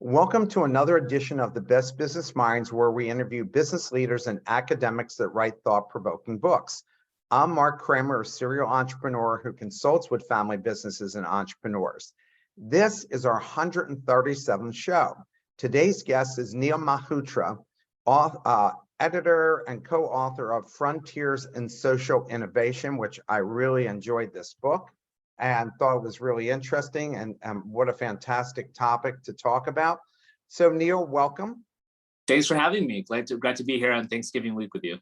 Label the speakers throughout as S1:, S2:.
S1: Welcome to another edition of the Best Business Minds, where we interview business leaders and academics that write thought-provoking books. I'm Marc Kramer, a serial entrepreneur who consults with family businesses and entrepreneurs. This is our 137th show. Today's guest is Neil Malhotra, editor and co-author of Frontiers in Social Innovation, which I really enjoyed this book and thought it was really interesting, and what a fantastic topic to talk about. So Neil, welcome.
S2: Thanks for having me. Glad to be here on Thanksgiving week with you.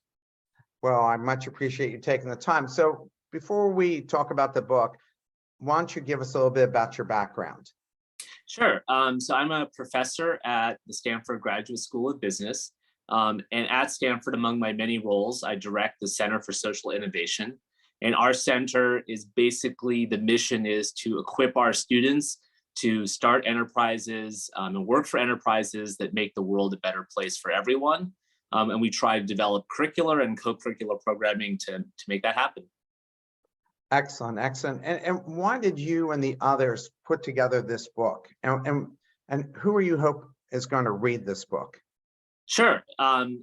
S1: Well, I much appreciate you taking the time. So before we talk about the book, why don't you give us a little bit about your background?
S2: Sure. So I'm a professor at the Stanford Graduate School of Business. And at Stanford, among my many roles, I direct the Center for Social Innovation. And our center is basically, the mission is to equip our students to start enterprises and work for enterprises that make the world a better place for everyone. And we try to develop curricular and co-curricular programming to make that happen.
S1: Excellent, excellent. And why did you and the others put together this book? And who are you hope is going to read this book?
S2: Sure.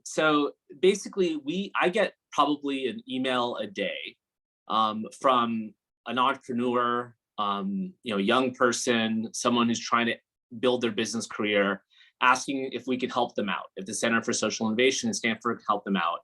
S2: So basically, I get probably an email a day from an entrepreneur, young person, someone who's trying to build their business career, asking if we could help them out, if the Center for Social Innovation at Stanford can help them out.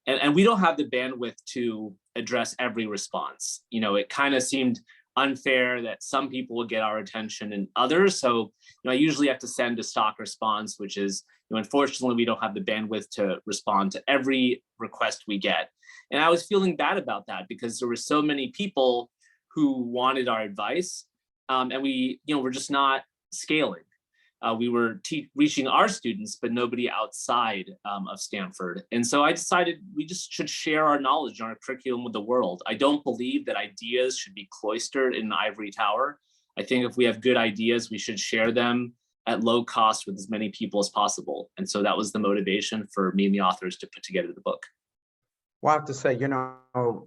S2: And we don't have the bandwidth to address every response. It kind of seemed unfair that some people would get our attention and others. So, I usually have to send a stock response, which is, unfortunately, we don't have the bandwidth to respond to every request we get. And I was feeling bad about that because there were so many people who wanted our advice, and we, we're just not scaling. We were reaching our students, but nobody outside of Stanford. And so I decided we just should share our knowledge and our curriculum with the world. I don't believe that ideas should be cloistered in an ivory tower. I think if we have good ideas, we should share them at low cost with as many people as possible. And so that was the motivation for me and the authors to put together the book.
S1: Well, I have to say,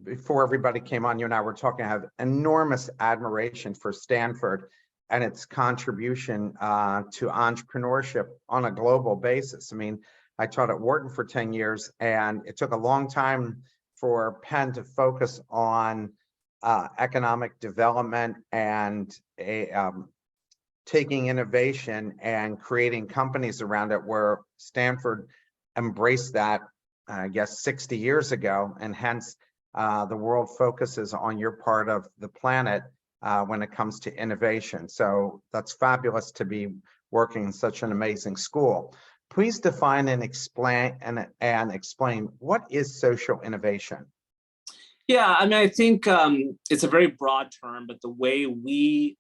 S1: before everybody came on, you and I were talking, I have enormous admiration for Stanford and its contribution to entrepreneurship on a global basis. I mean, I taught at Wharton for 10 years, and it took a long time for Penn to focus on economic development and taking innovation and creating companies around it, where Stanford embraced that, I guess, 60 years ago, and hence the world focuses on your part of the planet when it comes to innovation. So that's fabulous to be working in such an amazing school. Please define and explain what is social innovation?
S2: Yeah, I think it's a very broad term, but the way we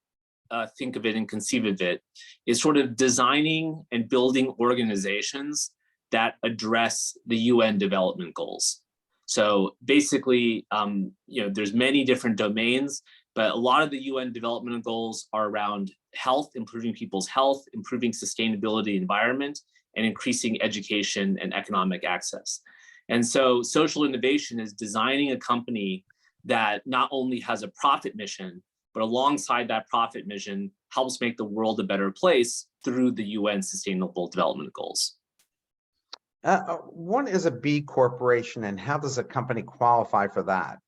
S2: think of it and conceive of it is sort of designing and building organizations that address the UN development goals. So basically, there's many different domains, but a lot of the UN development goals are around health, improving people's health, improving sustainability environment, and increasing education and economic access. And so social innovation is designing a company that not only has a profit mission, but alongside that profit mission helps make the world a better place through the UN Sustainable Development Goals.
S1: What is a B corporation, and how does a company qualify for that?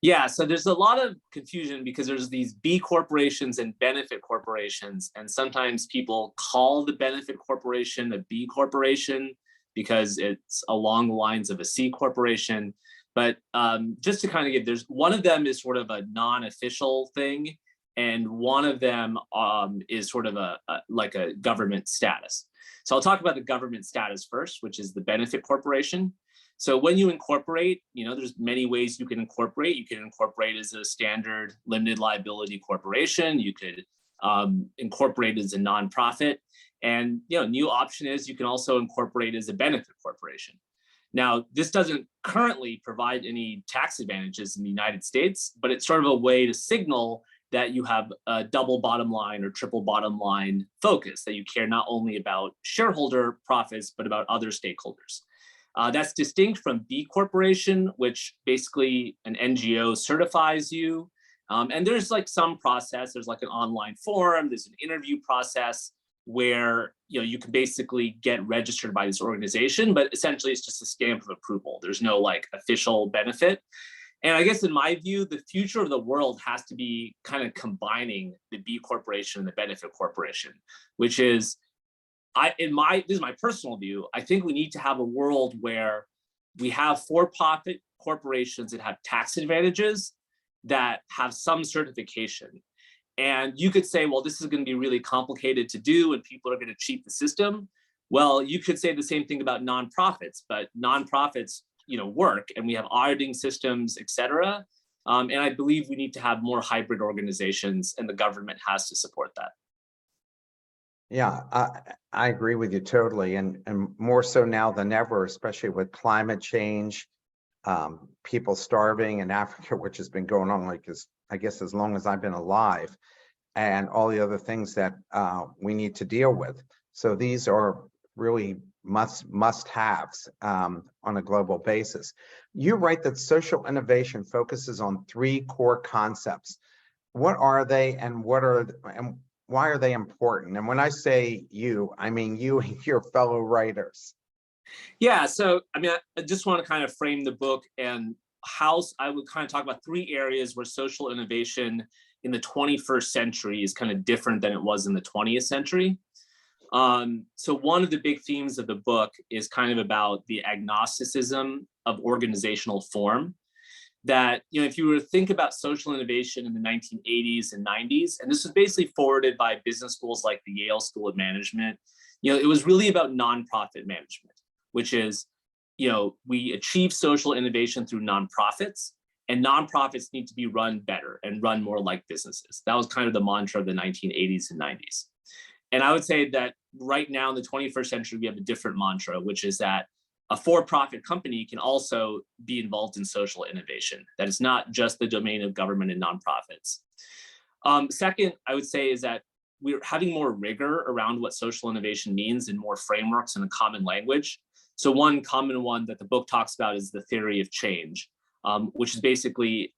S2: Yeah, so there's a lot of confusion because there's these B corporations and benefit corporations, and sometimes people call the benefit corporation a B corporation because it's along the lines of a C corporation. But just to kind of there's one of them is sort of a non-official thing, and one of them is sort of like a government status. So I'll talk about the government status first, which is the benefit corporation. So when you incorporate, there's many ways you can incorporate. You can incorporate as a standard limited liability corporation. You could incorporate as a nonprofit. And new option is you can also incorporate as a benefit corporation. Now, this doesn't currently provide any tax advantages in the United States, but it's sort of a way to signal that you have a double bottom line or triple bottom line focus, that you care not only about shareholder profits, but about other stakeholders. That's distinct from B Corporation, which basically an NGO certifies you. And there's like some process, there's like an online form, there's an interview process. where you can basically get registered by this organization, but essentially it's just a stamp of approval. There's no like official benefit. And I guess in my view, the future of the world has to be kind of combining the B corporation and the benefit corporation, which is, this is my personal view, I think we need to have a world where we have for-profit corporations that have tax advantages that have some certification. And you could say, well, this is going to be really complicated to do and people are going to cheat the system. Well, you could say the same thing about nonprofits, but nonprofits, work, and we have auditing systems, et cetera. And I believe we need to have more hybrid organizations, and the government has to support that.
S1: Yeah, I agree with you totally. And more so now than ever, especially with climate change, people starving in Africa, which has been going on I guess as long as I've been alive, and all the other things that we need to deal with. So these are really must-haves on a global basis. You write that social innovation focuses on 3 core concepts. What are they, and why are they important? And when I say you, I mean you and your fellow writers.
S2: Yeah, so I just want to kind of frame the book, and how I would kind of talk about 3 areas where social innovation in the 21st century is kind of different than it was in the 20th century. So one of the big themes of the book is kind of about the agnosticism of organizational form. That, if you were to think about social innovation in the 1980s and 90s, and this was basically forwarded by business schools like the Yale School of Management, it was really about nonprofit management, which is, we achieve social innovation through nonprofits, and nonprofits need to be run better and run more like businesses. That was kind of the mantra of the 1980s and 90s. And I would say that right now in the 21st century, we have a different mantra, which is that a for-profit company can also be involved in social innovation. That is not just the domain of government and nonprofits. Second, I would say is that we're having more rigor around what social innovation means, and more frameworks and a common language. So one common one that the book talks about is the theory of change, which is basically,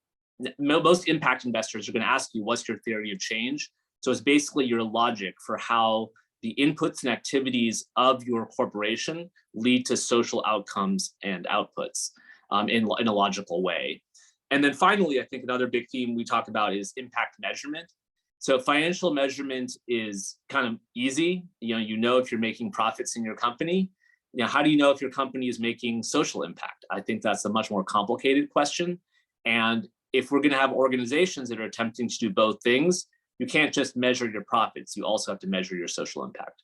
S2: most impact investors are going to ask you, what's your theory of change? So it's basically your logic for how the inputs and activities of your corporation lead to social outcomes and outputs in a logical way. And then finally, I think another big theme we talk about is impact measurement. So financial measurement is kind of easy. You know if you're making profits in your company. How do you know if your company is making social impact? I think that's a much more complicated question. And if we're going to have organizations that are attempting to do both things, you can't just measure your profits. You also have to measure your social impact.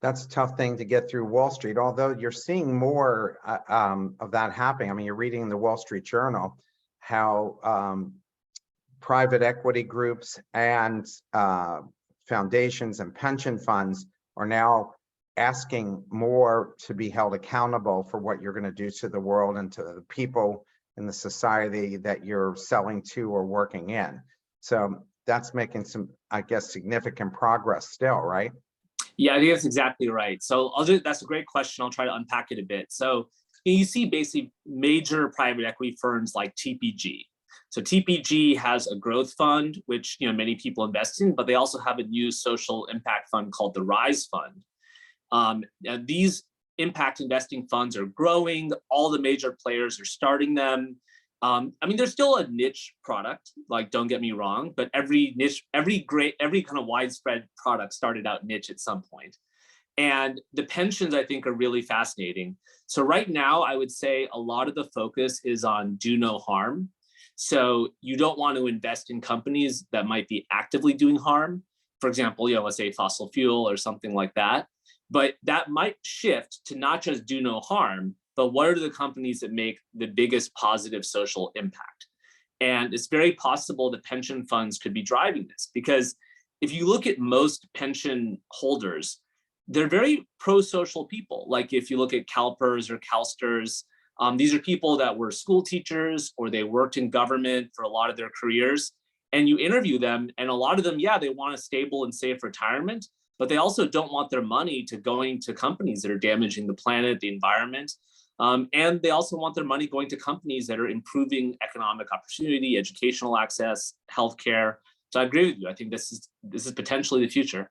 S1: That's a tough thing to get through Wall Street, although you're seeing more of that happening. I mean, you're reading in the Wall Street Journal how private equity groups and foundations and pension funds are now asking more to be held accountable for what you're going to do to the world and to the people in the society that you're selling to or working in. So that's making some, I guess, significant progress still, right?
S2: Yeah, I think that's exactly right. So that's a great question. I'll try to unpack it a bit. So you see basically major private equity firms like TPG. So TPG has a growth fund, which many people invest in, but they also have a new social impact fund called the Rise Fund. These impact investing funds are growing. All the major players are starting them. They're still a niche product, like, don't get me wrong, but every kind of widespread product started out niche at some point. And the pensions, I think, are really fascinating. So right now, I would say a lot of the focus is on do no harm. So you don't want to invest in companies that might be actively doing harm. For example, let's say fossil fuel or something like that. But that might shift to not just do no harm, but what are the companies that make the biggest positive social impact? And it's very possible that pension funds could be driving this, because if you look at most pension holders, they're very pro-social people. Like if you look at CalPERS or CalSTRS, these are people that were school teachers or they worked in government for a lot of their careers. And you interview them, and a lot of them, yeah, they want a stable and safe retirement, but they also don't want their money going to companies that are damaging the planet, the environment. And they also want their money going to companies that are improving economic opportunity, educational access, healthcare. So I agree with you. I think this is potentially the future.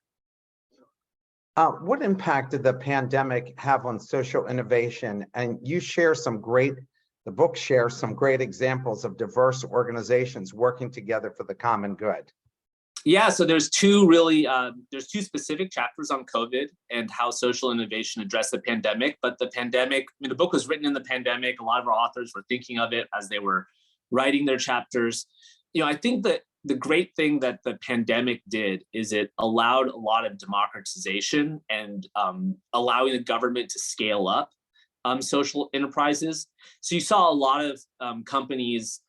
S1: What impact did the pandemic have on social innovation? And you share the book shares some great examples of diverse organizations working together for the common good.
S2: Yeah, so there's two specific chapters on COVID and how social innovation addressed the pandemic. But the pandemic, I mean, the book was written in the pandemic. A lot of our authors were thinking of it as they were writing their chapters. I think that the great thing that the pandemic did is it allowed a lot of democratization and allowing the government to scale up social enterprises. So you saw a lot of companies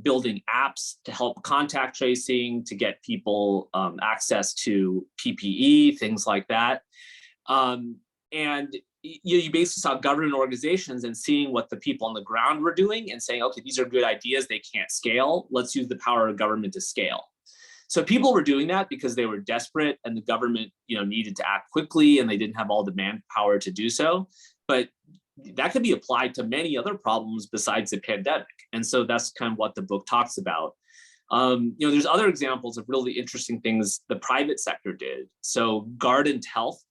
S2: building apps to help contact tracing, to get people access to PPE, things like that. And you basically saw government organizations and seeing what the people on the ground were doing and saying, okay, these are good ideas, they can't scale. Let's use the power of government to scale. So people were doing that because they were desperate and the government needed to act quickly and they didn't have all the manpower to do so. But that could be applied to many other problems besides the pandemic. And so that's kind of what the book talks about. There's other examples of really interesting things the private sector did. So Guardant Health,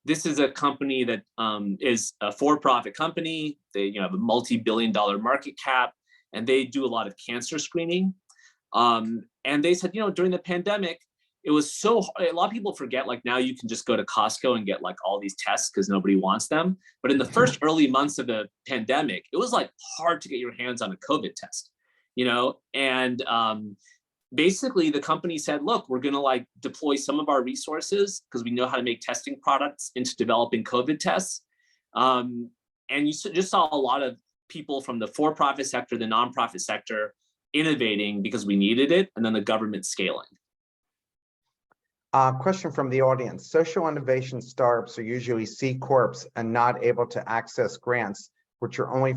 S2: this is a company that is a for-profit company. They have a multi-billion-dollar market cap, and they do a lot of cancer screening. And they said, during the pandemic, it was so hard. A lot of people forget, like now you can just go to Costco and get like all these tests because nobody wants them. But in the first early months of the pandemic, it was like hard to get your hands on a COVID test, and basically the company said, look, we're going to like deploy some of our resources because we know how to make testing products into developing COVID tests. And you just saw a lot of people from the for-profit sector, the nonprofit sector innovating because we needed it, and then the government scaling.
S1: Question from the audience. Social innovation startups are usually C Corps and not able to access grants, which are only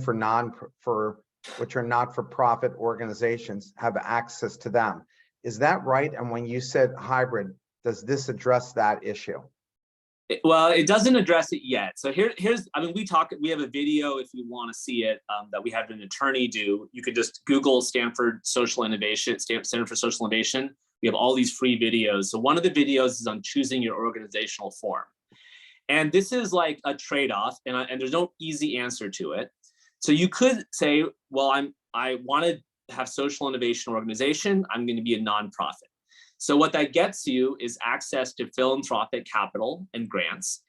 S1: which are not-for-profit organizations have access to them. Is that right? And when you said hybrid, does this address that issue?
S2: Well, it doesn't address it yet. So we have a video if you want to see it that we had an attorney do. You could just Google Stanford Social Innovation, Center for Social Innovation. We have all these free videos. So one of the videos is on choosing your organizational form. And this is like a trade-off, and there's no easy answer to it. So you could say, well, I want to have social innovation organization. I'm going to be a nonprofit. So what that gets you is access to philanthropic capital and grants,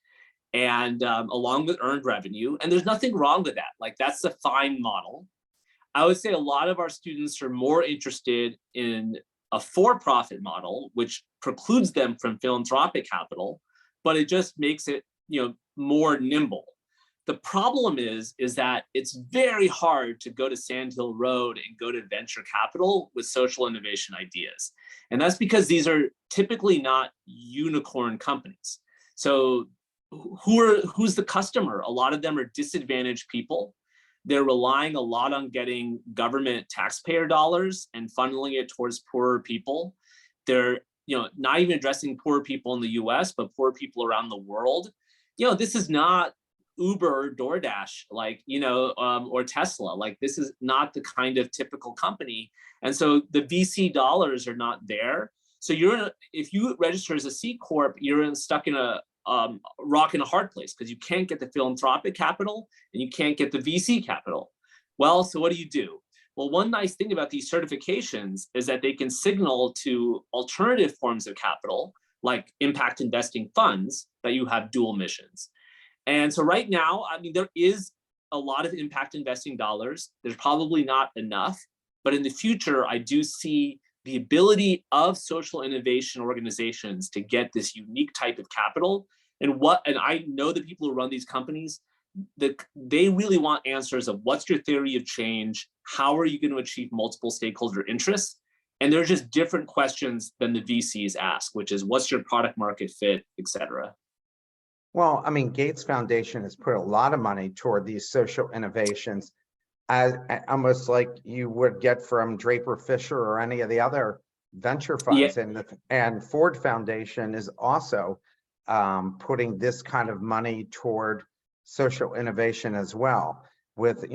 S2: and along with earned revenue. And there's nothing wrong with that. Like that's a fine model. I would say a lot of our students are more interested in a for-profit model, which precludes them from philanthropic capital, but it just makes it, more nimble. The problem is that it's very hard to go to Sand Hill Road and go to venture capital with social innovation ideas. And that's because these are typically not unicorn companies. So who's the customer? A lot of them are disadvantaged people. They're relying a lot on getting government taxpayer dollars and funneling it towards poorer people. They're not even addressing poor people in the US, but poor people around the world. This is not Uber or DoorDash, or Tesla. Like this is not the kind of typical company. And so the VC dollars are not there. So if you register as a C Corp, you're stuck in a rock and a hard place because you can't get the philanthropic capital and you can't get the VC capital. Well, so what do? Well, one nice thing about these certifications is that they can signal to alternative forms of capital, like impact investing funds, that you have dual missions. And so right now, there is a lot of impact investing dollars. There's probably not enough, but in the future, I do see the ability of social innovation organizations to get this unique type of capital. And I know the people who run these companies, they really want answers of what's your theory of change? How are you going to achieve multiple stakeholder interests? And they're just different questions than the VCs ask, which is what's your product market fit, et cetera.
S1: Well, Gates Foundation has put a lot of money toward these social innovations, as almost like you would get from Draper Fisher or any of the other venture funds. Yeah. And Ford Foundation is also putting this kind of money toward social innovation as well. But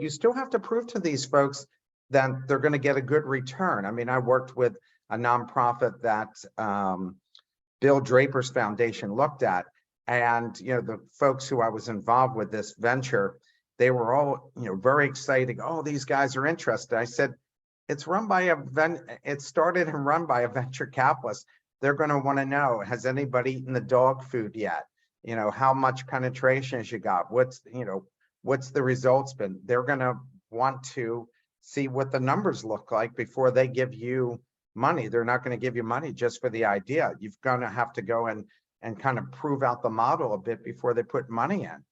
S1: you still have to prove to these folks that they're going to get a good return. I worked with a nonprofit that Bill Draper's foundation looked at. And, the folks who I was involved with this venture, they were all, very excited. Oh, these guys are interested. I said, it's run by it started and run by a venture capitalist. They're going to want to know, has anybody eaten the dog food yet? How much penetration has you got? What's the results been? They're going to want to see what the numbers look like before they give you money. They're not going to give you money just for the idea. You've going to have to go and kind of prove out the model a bit before they put money in.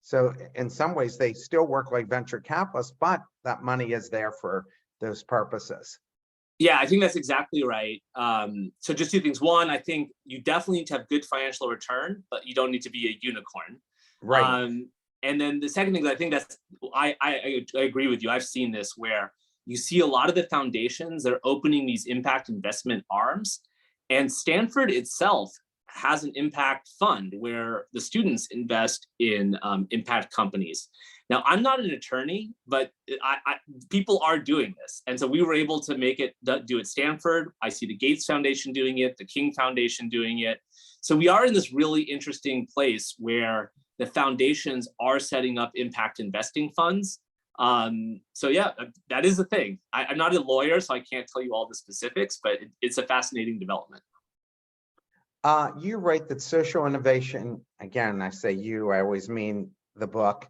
S1: So in some ways, they still work like venture capitalists, but that money is there for those purposes.
S2: Yeah, I think that's exactly right. So just two things. One, I think you definitely need to have good financial return, but you don't need to be a unicorn.
S1: Right.
S2: And then the second thing, I think I agree with you. I've seen this where you see a lot of the foundations that are opening these impact investment arms, and Stanford itself has an impact fund where the students invest in impact companies. Now, I'm not an attorney, but people are doing this. And so we were able to make it do at Stanford. I see the Gates Foundation doing it, the King Foundation doing it. So we are in this really interesting place where the foundations are setting up impact investing funds. So yeah, that is the thing. I'm not a lawyer, so I can't tell you all the specifics, but it's a fascinating development.
S1: You write that social innovation, again, I say you, I always mean the book,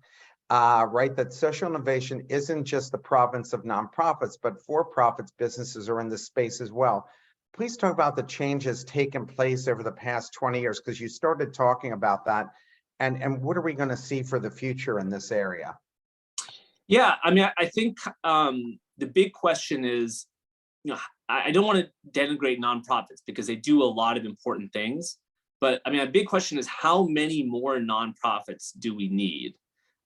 S1: write that social innovation isn't just the province of nonprofits, but for-profits businesses are in this space as well. Please talk about the changes taken place over the past 20 years, because you started talking about that. And what are we going to see for the future in this area?
S2: Yeah, I mean, I think the big question is, I don't want to denigrate nonprofits because they do a lot of important things. But I mean, a big question is how many more nonprofits do we need?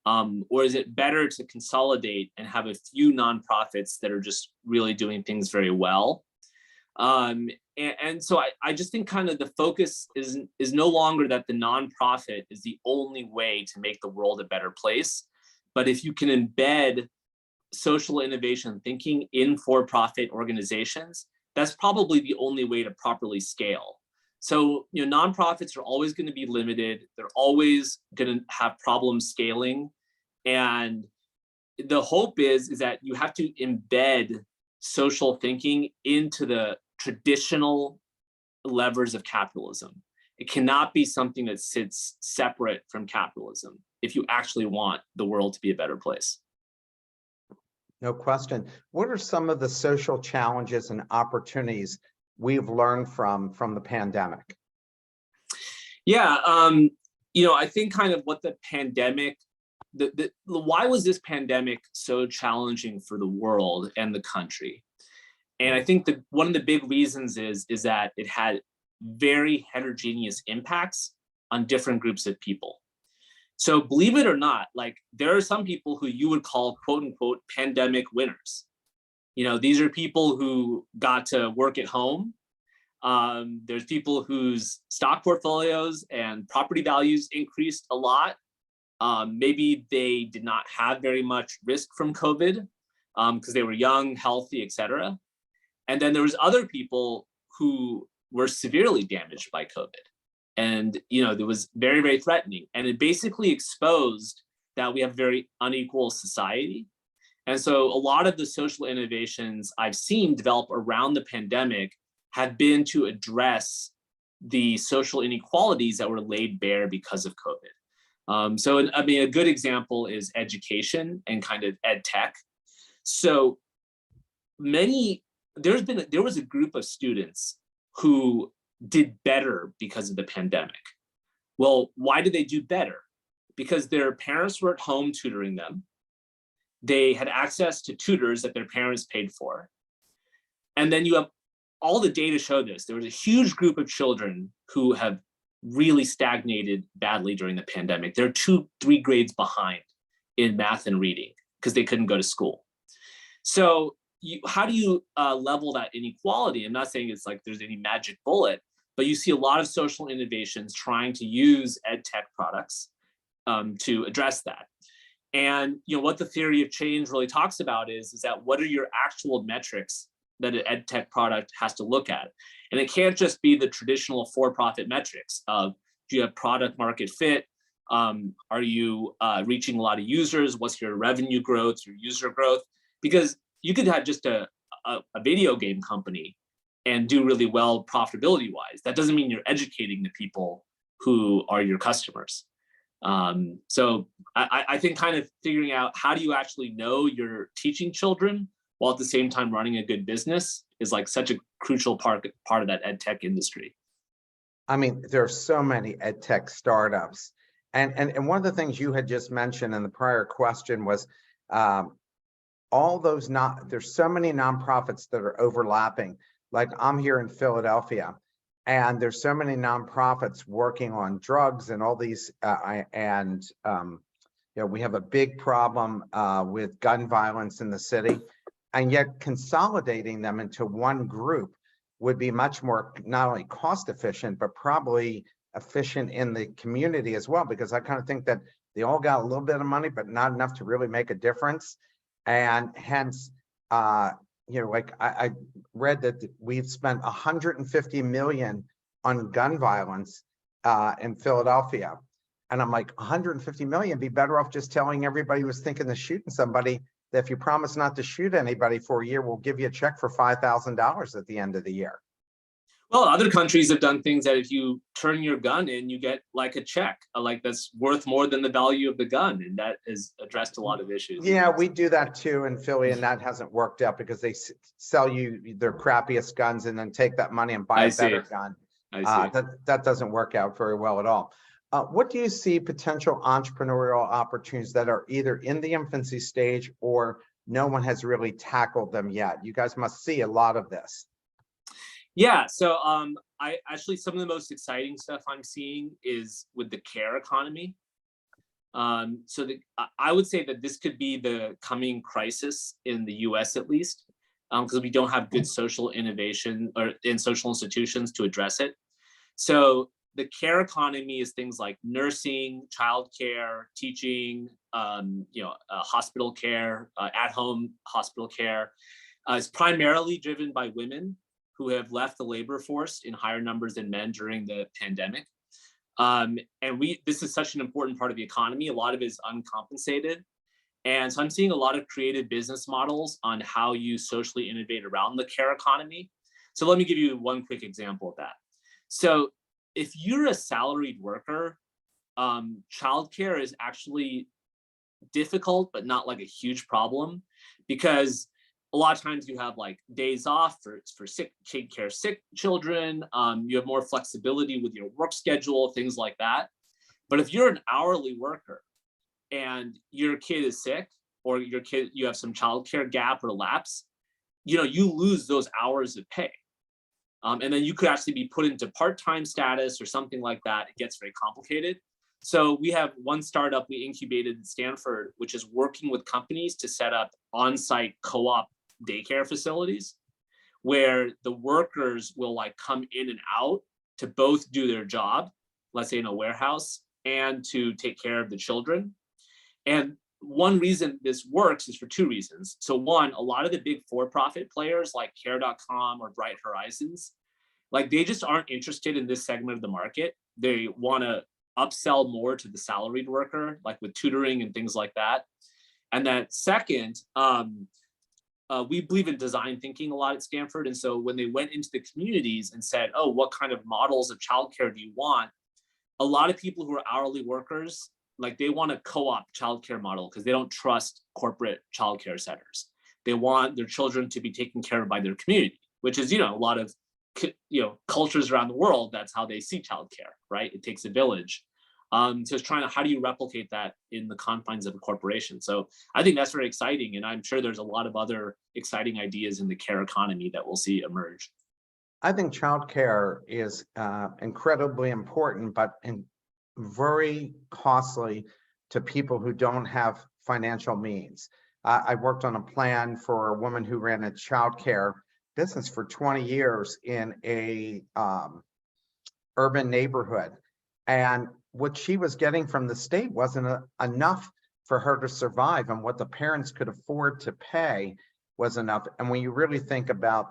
S2: Or is it better to consolidate and have a few nonprofits that are just really doing things very well? And so I just think kind of the focus is no longer that the nonprofit is the only way to make the world a better place. But if you can embed social innovation thinking in for-profit organizations, that's probably the only way to properly scale. So, nonprofits are always going to be limited. They're always going to have problems scaling. And the hope is that you have to embed social thinking into the traditional levers of capitalism. It cannot be something that sits separate from capitalism if you actually want the world to be a better place.
S1: No question. What are some of the social challenges and opportunities we've learned from the pandemic?
S2: Yeah, I think kind of what the pandemic, why was this pandemic so challenging for the world and the country? And I think that one of the big reasons is that it had very heterogeneous impacts on different groups of people. So believe it or not, like there are some people who you would call quote unquote pandemic winners. These are people who got to work at home. There's people whose stock portfolios and property values increased a lot. Maybe they did not have very much risk from COVID because they were young, healthy, et cetera. And then there was other people who were severely damaged by COVID. And, it was very, very threatening. And it basically exposed that we have a very unequal society. And so a lot of the social innovations I've seen develop around the pandemic have been to address the social inequalities that were laid bare because of COVID. So, I mean, a good example is education and kind of ed tech. So there was a group of students who did better because of the pandemic. Well, why did they do better? Because their parents were at home tutoring them. They had access to tutors that their parents paid for. And then you have all the data show this. There was a huge group of children who have really stagnated badly during the pandemic. They're 2-3 grades behind in math and reading because they couldn't go to school. So how do you level that inequality? I'm not saying it's like there's any magic bullet, but you see a lot of social innovations trying to use ed tech products to address that. And what the theory of change really talks about is that what are your actual metrics that an ed tech product has to look at. And it can't just be the traditional for-profit metrics of, do you have product market fit? Are you reaching a lot of users? What's your revenue growth, your user growth? Because you could have just a video game company and do really well profitability wise. That doesn't mean you're educating the people who are your customers. So I think kind of figuring out how do you actually know you're teaching children while at the same time running a good business is like such a crucial part of that ed tech industry.
S1: I mean, there are so many ed tech startups. And one of the things you had just mentioned in the prior question was all those there's so many nonprofits that are overlapping. Like I'm here in Philadelphia, and there's so many nonprofits working on drugs and all these, we have a big problem with gun violence in the city, and yet consolidating them into one group would be much more not only cost efficient, but probably efficient in the community as well, because I kind of think that they all got a little bit of money, but not enough to really make a difference. And hence, like I read that we've spent 150 million on gun violence in Philadelphia. And I'm like, 150 million, be better off just telling everybody who was thinking of shooting somebody that if you promise not to shoot anybody for a year, we'll give you a check for $5,000 at the end of the year.
S2: Well, other countries have done things that if you turn your gun in, you get like a check, like that's worth more than the value of the gun. And that has addressed a lot of issues.
S1: Yeah, we do that too in Philly, and that hasn't worked out because they sell you their crappiest guns and then take that money and buy a better gun. That doesn't work out very well at all. What do you see potential entrepreneurial opportunities that are either in the infancy stage or no one has really tackled them yet? You guys must see a lot of this.
S2: Yeah, so I actually, some of the most exciting stuff I'm seeing is with the care economy. I would say that this could be the coming crisis in the US at least, because we don't have good social innovation or in social institutions to address it. So the care economy is things like nursing, childcare, teaching, hospital care, at-home hospital care. It's primarily driven by women who have left the labor force in higher numbers than men during the pandemic. This is such an important part of the economy. A lot of it is uncompensated. And so I'm seeing a lot of creative business models on how you socially innovate around the care economy. So let me give you one quick example of that. So if you're a salaried worker, childcare is actually difficult, but not like a huge problem, because a lot of times you have like days off for take care of sick children. You have more flexibility with your work schedule, things like that. But if you're an hourly worker and your kid is sick, or you have some childcare gap or lapse, you lose those hours of pay. And then you could actually be put into part-time status or something like that. It gets very complicated. So we have one startup we incubated at Stanford, which is working with companies to set up on-site co-op daycare facilities where the workers will like come in and out to both do their job, let's say in a warehouse, and to take care of the children. And one reason this works is for two reasons. So one, a lot of the big for-profit players like Care.com or Bright Horizons, like they just aren't interested in this segment of the market. They want to upsell more to the salaried worker, like with tutoring and things like that. And then second, we believe in design thinking a lot at Stanford. And so when they went into the communities and said, oh, what kind of models of childcare do you want? A lot of people who are hourly workers, like they want a co-op childcare model because they don't trust corporate childcare centers. They want their children to be taken care of by their community, which is, a lot of, cultures around the world. That's how they see childcare, right? It takes a village. So it's how do you replicate that in the confines of a corporation? So I think that's very exciting. And I'm sure there's a lot of other exciting ideas in the care economy that we'll see emerge.
S1: I think childcare is incredibly important, but very costly to people who don't have financial means. I worked on a plan for a woman who ran a childcare business for 20 years in a urban neighborhood. And what she was getting from the state wasn't enough for her to survive, and what the parents could afford to pay was enough. And when you really think about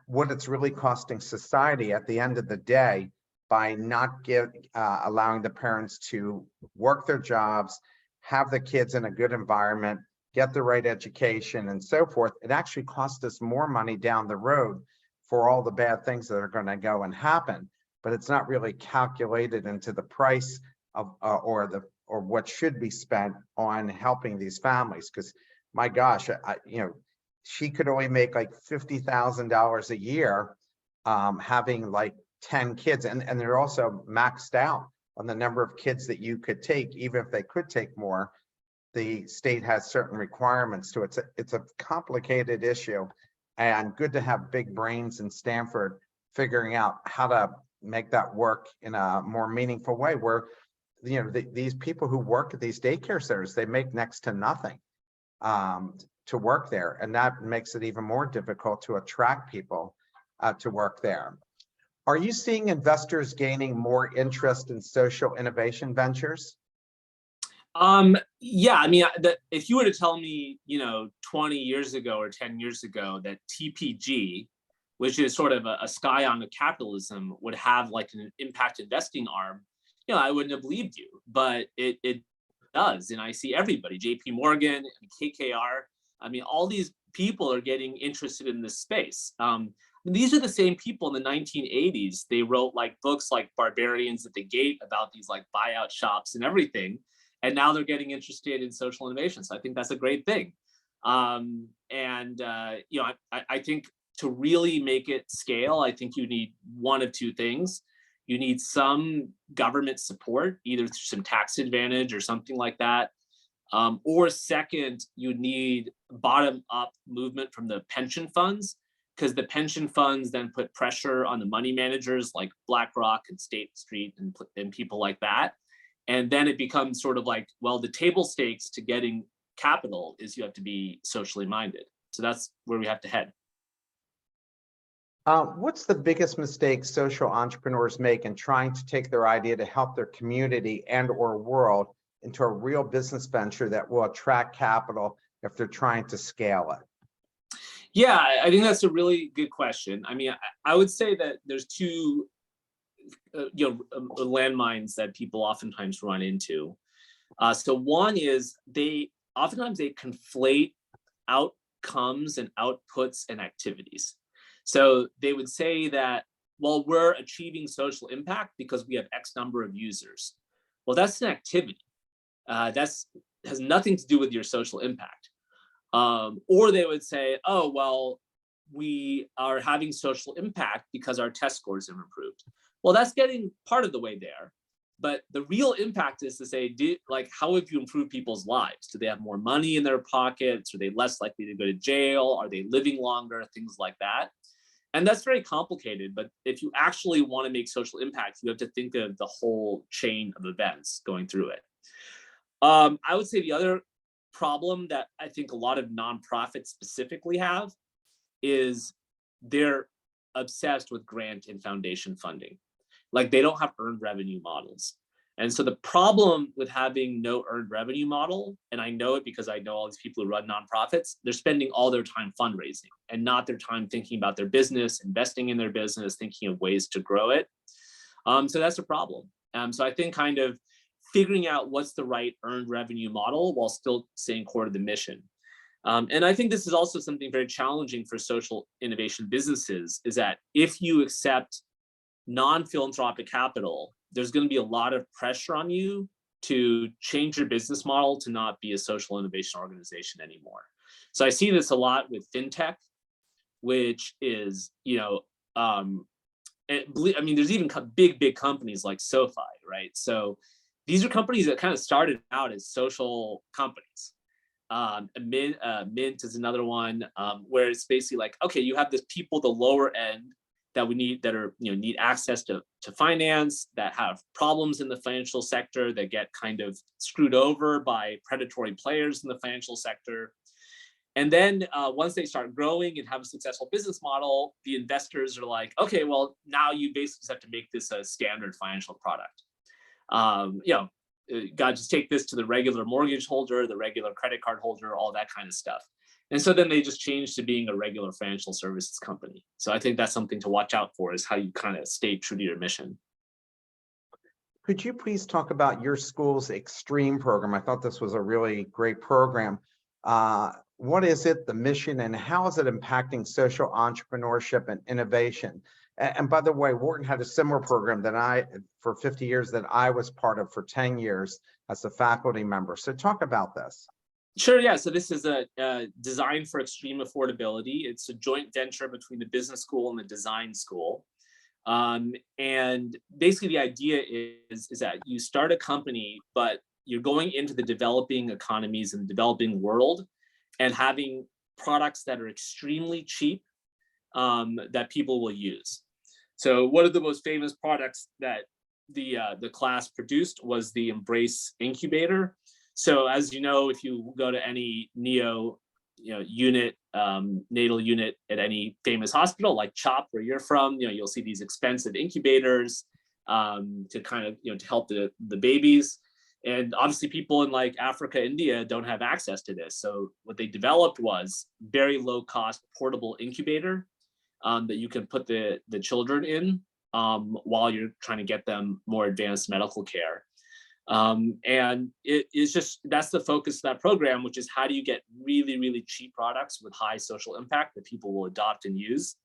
S1: what it's really costing society at the end of the day by not allowing the parents to work their jobs, have the kids in a good environment, get the right education and so forth, it actually costs us more money down the road for all the bad things that are going to go and happen. But it's not really calculated into the price of or what should be spent on helping these families. Because my gosh, she could only make like $50,000 a year, having like 10 kids, and they're also maxed out on the number of kids that you could take, even if they could take more. The state has certain requirements to it. It's a complicated issue, and good to have big brains in Stanford figuring out how to make that work in a more meaningful way, where these people who work at these daycare centers, they make next to nothing to work there, and that makes it even more difficult to attract people to work there. Are you seeing investors gaining more interest in social innovation ventures?
S2: Yeah, I mean, if you were to tell me, 20 years ago or 10 years ago that TPG, which is sort of a scion of capitalism, would have like an impact investing arm, I wouldn't have believed you, but it does. And I see everybody, JP Morgan, KKR, I mean, all these people are getting interested in this space. These are the same people in the 1980s. They wrote like books like Barbarians at the Gate about these like buyout shops and everything. And now they're getting interested in social innovation. So I think that's a great thing. I think to really make it scale, I think you need one of two things. You need some government support, either through some tax advantage or something like that. Or second, you need bottom-up movement from the pension funds, because the pension funds then put pressure on the money managers like BlackRock and State Street and people like that. And then it becomes sort of like, well, the table stakes to getting capital is you have to be socially minded. So that's where we have to head.
S1: What's the biggest mistake social entrepreneurs make in trying to take their idea to help their community and/or world into a real business venture that will attract capital if they're trying to scale it?
S2: Yeah, I think that's a really good question. I mean, I would say that there's two landmines that people oftentimes run into. So one is oftentimes they conflate outcomes and outputs and activities. So they would say that, well, we're achieving social impact because we have X number of users. Well, that's an activity. Has nothing to do with your social impact. Or they would say, oh, well, we are having social impact because our test scores have improved. Well, that's getting part of the way there. But the real impact is to say, how have you improved people's lives? Do they have more money in their pockets? Are they less likely to go to jail? Are they living longer? Things like that. And that's very complicated. But if you actually want to make social impact, you have to think of the whole chain of events going through it. I would say the other problem that I think a lot of nonprofits specifically have is they're obsessed with grant and foundation funding. Like they don't have earned revenue models. And so the problem with having no earned revenue model, and I know it because I know all these people who run nonprofits, they're spending all their time fundraising and not their time thinking about their business, investing in their business, thinking of ways to grow it. So that's a problem. So I think kind of figuring out what's the right earned revenue model while still staying core to the mission. And I think this is also something very challenging for social innovation businesses, is that if you accept non-philanthropic capital, there's going to be a lot of pressure on you to change your business model to not be a social innovation organization anymore. So I see this a lot with fintech, which is, I mean, there's even big companies like SoFi, right? So these are companies that kind of started out as social companies. Mint is another one, where it's basically like, okay, you have this people, the lower end that we need, that are, need access to finance, that have problems in the financial sector, that get kind of screwed over by predatory players in the financial sector. And then once they start growing and have a successful business model, the investors are like, okay, well, now you basically just have to make this a standard financial product. Got to just take this to the regular mortgage holder, the regular credit card holder, all that kind of stuff. And so then they just changed to being a regular financial services company. So I think that's something to watch out for, is how you kind of stay true to your mission.
S1: Could you please talk about your school's Extreme program? I thought this was a really great program. What is it, the mission, and how is it impacting social entrepreneurship and innovation? And by the way, Wharton had a similar program for 50 years that I was part of for 10 years as a faculty member. So talk about this.
S2: Sure, yeah. So this is a design for extreme affordability. It's a joint venture between the business school and the design school. And basically the idea is that you start a company, but you're going into the developing economies and the developing world and having products that are extremely cheap, that people will use. So one of the most famous products that the class produced was the Embrace incubator. So as you know, if you go to any neo unit, natal unit at any famous hospital like CHOP where you're from, you'll see these expensive incubators to kind of to help the babies. And obviously people in like Africa, India don't have access to this. So what they developed was very low cost portable incubator that you can put the children in while you're trying to get them more advanced medical care. And it is just, that's the focus of that program, which is how do you get really, really cheap products with high social impact that people will adopt and use.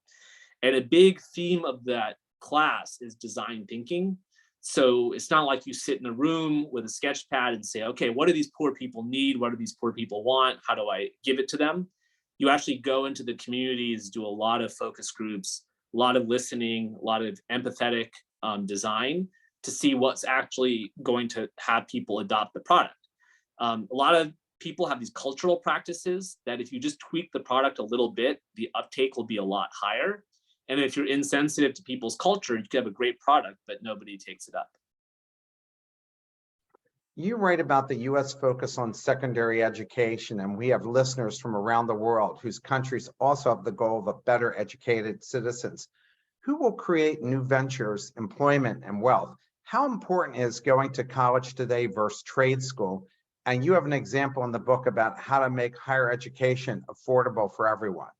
S2: And a big theme of that class is design thinking. So it's not like you sit in a room with a sketch pad and say, okay, what do these poor people need? What do these poor people want? How do I give it to them? You actually go into the communities, do a lot of focus groups, a lot of listening, a lot of empathetic design to see what's actually going to have people adopt the product. A lot of people have these cultural practices that if you just tweak the product a little bit, the uptake will be a lot higher. And if you're insensitive to people's culture, you could have a great product, but nobody takes it up.
S1: You write about the U.S. focus on secondary education, and we have listeners from around the world whose countries also have the goal of better educated citizens. Who will create new ventures, employment, and wealth? How important is going to college today versus trade school? And you have an example in the book about how to make higher education affordable for everyone.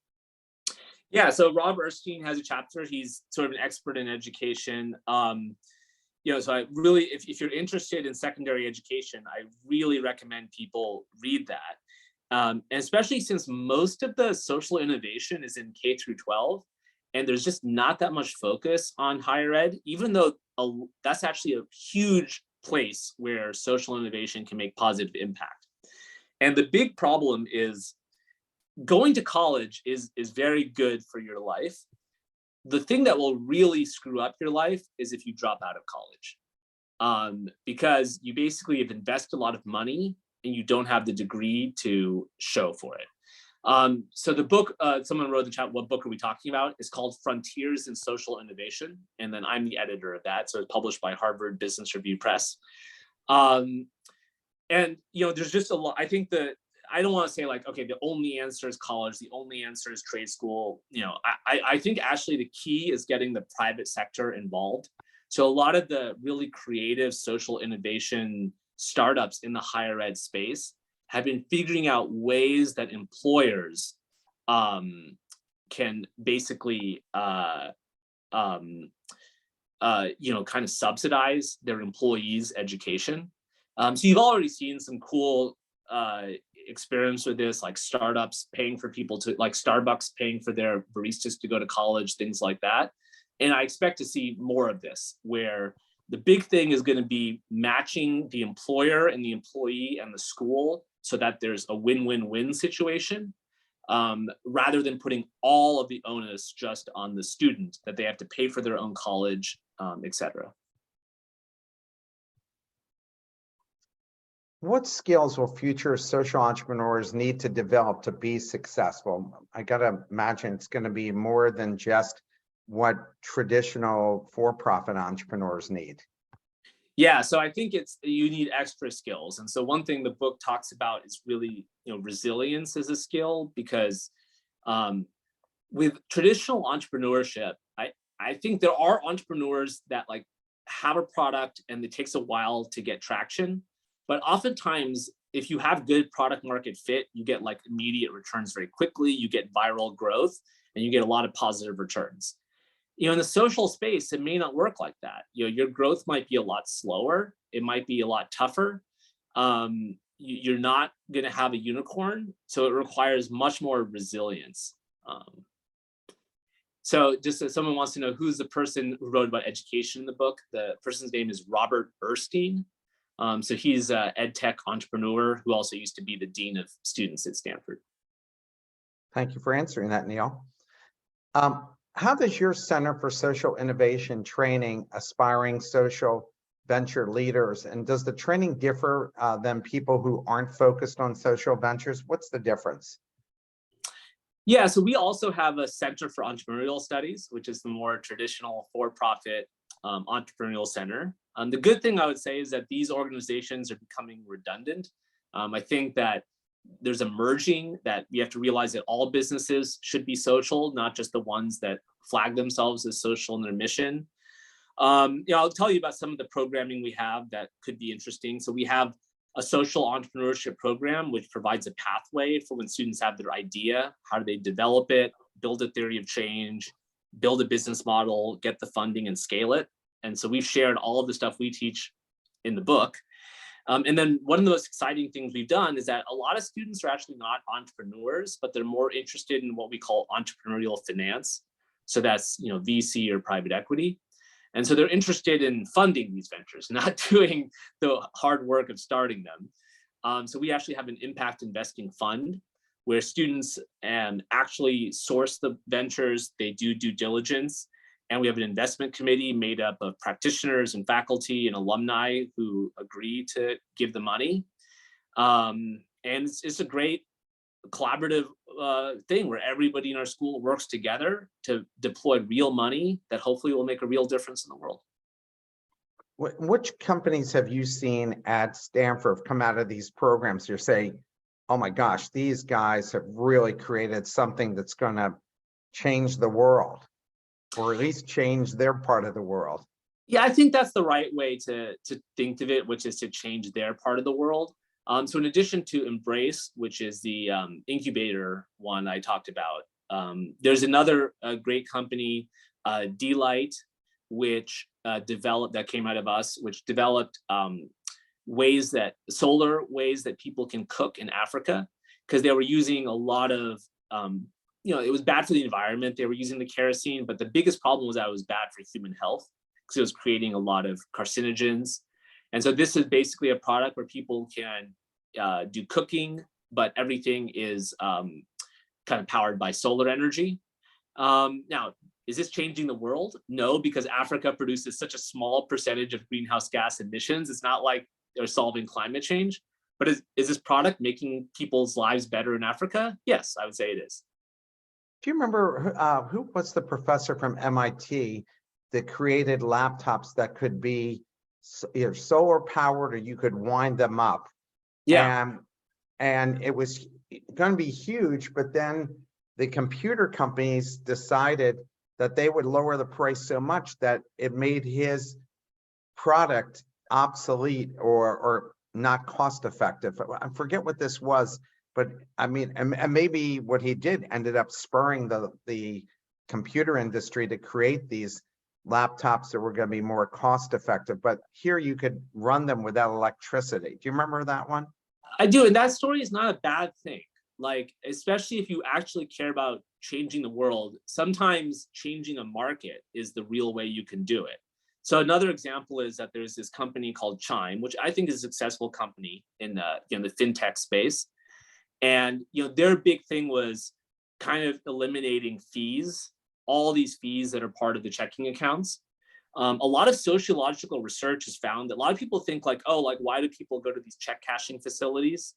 S2: Yeah, so Rob Erskine has a chapter. He's sort of an expert in education. So I really, if you're interested in secondary education, I really recommend people read that. And especially since most of the social innovation is in K through 12, and there's just not that much focus on higher ed, even though that's actually a huge place where social innovation can make positive impact. And the big problem is going to college is very good for your life. The thing that will really screw up your life is if you drop out of college, because you basically have invested a lot of money and you don't have the degree to show for it. So the book, someone wrote in the chat, what book are we talking about? It's called Frontiers in Social Innovation. And then I'm the editor of that. So it's published by Harvard Business Review Press. And, there's just a lot, I think I don't want to say like, okay, the only answer is college, the only answer is trade school. I think actually the key is getting the private sector involved. So a lot of the really creative social innovation startups in the higher ed space have been figuring out ways that employers can basically kind of subsidize their employees' education. So you've already seen some cool experiments with this, like startups paying for people to, like Starbucks paying for their baristas to go to college, things like that. And I expect to see more of this, where the big thing is going to be matching the employer and the employee and the school so that there's a win-win-win situation, rather than putting all of the onus just on the student, that they have to pay for their own college, et cetera.
S1: What skills will future social entrepreneurs need to develop to be successful? I got to imagine it's going to be more than just what traditional for-profit entrepreneurs need.
S2: Yeah, so I think you need extra skills. And so one thing the book talks about is really, resilience as a skill, because with traditional entrepreneurship, I think there are entrepreneurs that like have a product and it takes a while to get traction, but oftentimes if you have good product market fit, you get like immediate returns very quickly, you get viral growth, and you get a lot of positive returns. In the social space, it may not work like that. Your growth might be a lot slower. It might be a lot tougher. You're not going to have a unicorn, so it requires much more resilience. So just if someone wants to know who's the person who wrote about education in the book, the person's name is Robert Erskine. So he's an ed tech entrepreneur who also used to be the dean of students at Stanford.
S1: Thank you for answering that, Neil. How does your Center for Social Innovation training aspiring social venture leaders, and does the training differ than people who aren't focused on social ventures? What's the difference?
S2: Yeah, so we also have a Center for Entrepreneurial Studies, which is the more traditional for-profit entrepreneurial center. The good thing I would say is that these organizations are becoming redundant. I think that there's a merging that we have to realize that all businesses should be social, not just the ones that flag themselves as social in their mission. I'll tell you about some of the programming we have that could be interesting. So we have a social entrepreneurship program, which provides a pathway for when students have their idea, how do they develop it, build a theory of change, build a business model, get the funding and scale it. And so we've shared all of the stuff we teach in the book. And then one of the most exciting things we've done is that a lot of students are actually not entrepreneurs, but they're more interested in what we call entrepreneurial finance. So that's VC or private equity. And so they're interested in funding these ventures, not doing the hard work of starting them. So we actually have an impact investing fund where students actually source the ventures, they do due diligence, and we have an investment committee made up of practitioners and faculty and alumni who agree to give the money. And it's a great collaborative thing where everybody in our school works together to deploy real money that hopefully will make a real difference in the world.
S1: Which companies have you seen at Stanford come out of these programs? You're saying, oh my gosh, these guys have really created something that's going to change the world, or at least change their part of the world.
S2: Yeah, I think that's the right way to think of it, which is to change their part of the world. So in addition to Embrace, which is the incubator one I talked about, there's another great company, D-Light, which that came out of us, which developed solar ways that people can cook in Africa, because they were using a lot of, it was bad for the environment. They were using the kerosene, but the biggest problem was that it was bad for human health because it was creating a lot of carcinogens. And so this is basically a product where people can do cooking, but everything is kind of powered by solar energy. Now, is this changing the world? No, because Africa produces such a small percentage of greenhouse gas emissions. It's not like they're solving climate change. But is this product making people's lives better in Africa? Yes, I would say it is.
S1: Do you remember who was the professor from MIT that created laptops that could be either solar powered or you could wind them up?
S2: Yeah.
S1: And it was going to be huge, but then the computer companies decided that they would lower the price so much that it made his product obsolete or not cost effective. I forget what this was, but I mean, and maybe what he did ended up spurring the computer industry to create these laptops that were going to be more cost effective. But here you could run them without electricity. Do you remember that one?
S2: I do, and that story is not a bad thing. Like, especially if you actually care about changing the world, sometimes changing a market is the real way you can do it. So another example is that there's this company called Chime, which I think is a successful company in the fintech space. And their big thing was kind of eliminating fees, all these fees that are part of the checking accounts. A lot of sociological research has found that a lot of people think like, oh, like why do people go to these check cashing facilities?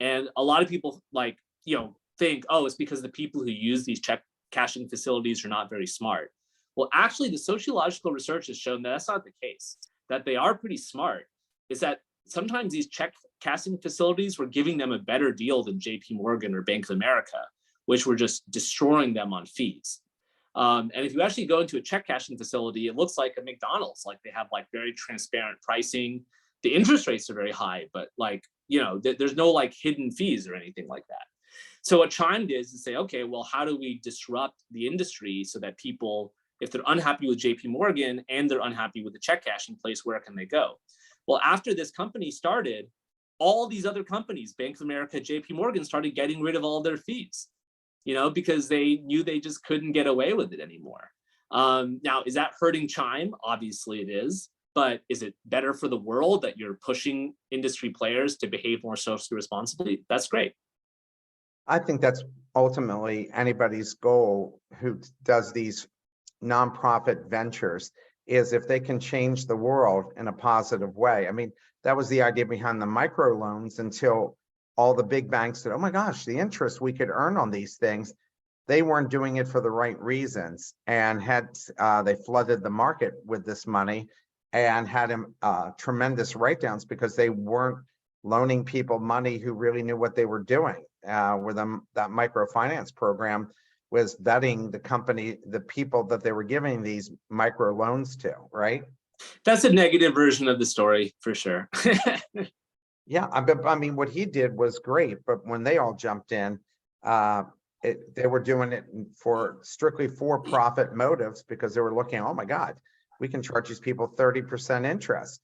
S2: And a lot of people think, oh, it's because the people who use these check cashing facilities are not very smart. Well, actually, the sociological research has shown that that's not the case, that they are pretty smart. Is that sometimes these check cashing facilities were giving them a better deal than JP Morgan or Bank of America, which were just destroying them on fees. And if you actually go into a check cashing facility, it looks like a McDonald's. Like they have like very transparent pricing. The interest rates are very high, but like there's no like hidden fees or anything like that. So what Chime did is to say, okay, well, how do we disrupt the industry so that people, if they're unhappy with JP Morgan and they're unhappy with the check cashing place, where can they go? Well, after this company started, all these other companies, Bank of America, JP Morgan, started getting rid of all their fees, because they knew they just couldn't get away with it anymore. Now, is that hurting Chime? Obviously it is, but is it better for the world that you're pushing industry players to behave more socially responsibly? That's great.
S1: I think that's ultimately anybody's goal who does these nonprofit ventures, is if they can change the world in a positive way. I mean, that was the idea behind the microloans until all the big banks said, oh my gosh, the interest we could earn on these things. They weren't doing it for the right reasons, and they flooded the market with this money and had tremendous write-downs because they weren't loaning people money who really knew what they were doing. That microfinance program was vetting the people that they were giving these micro loans to, right?
S2: That's a negative version of the story for sure.
S1: Yeah, I mean, what he did was great, but when they all jumped in, they were doing it for strictly for-profit motives because they were looking, oh my God, we can charge these people 30% interest.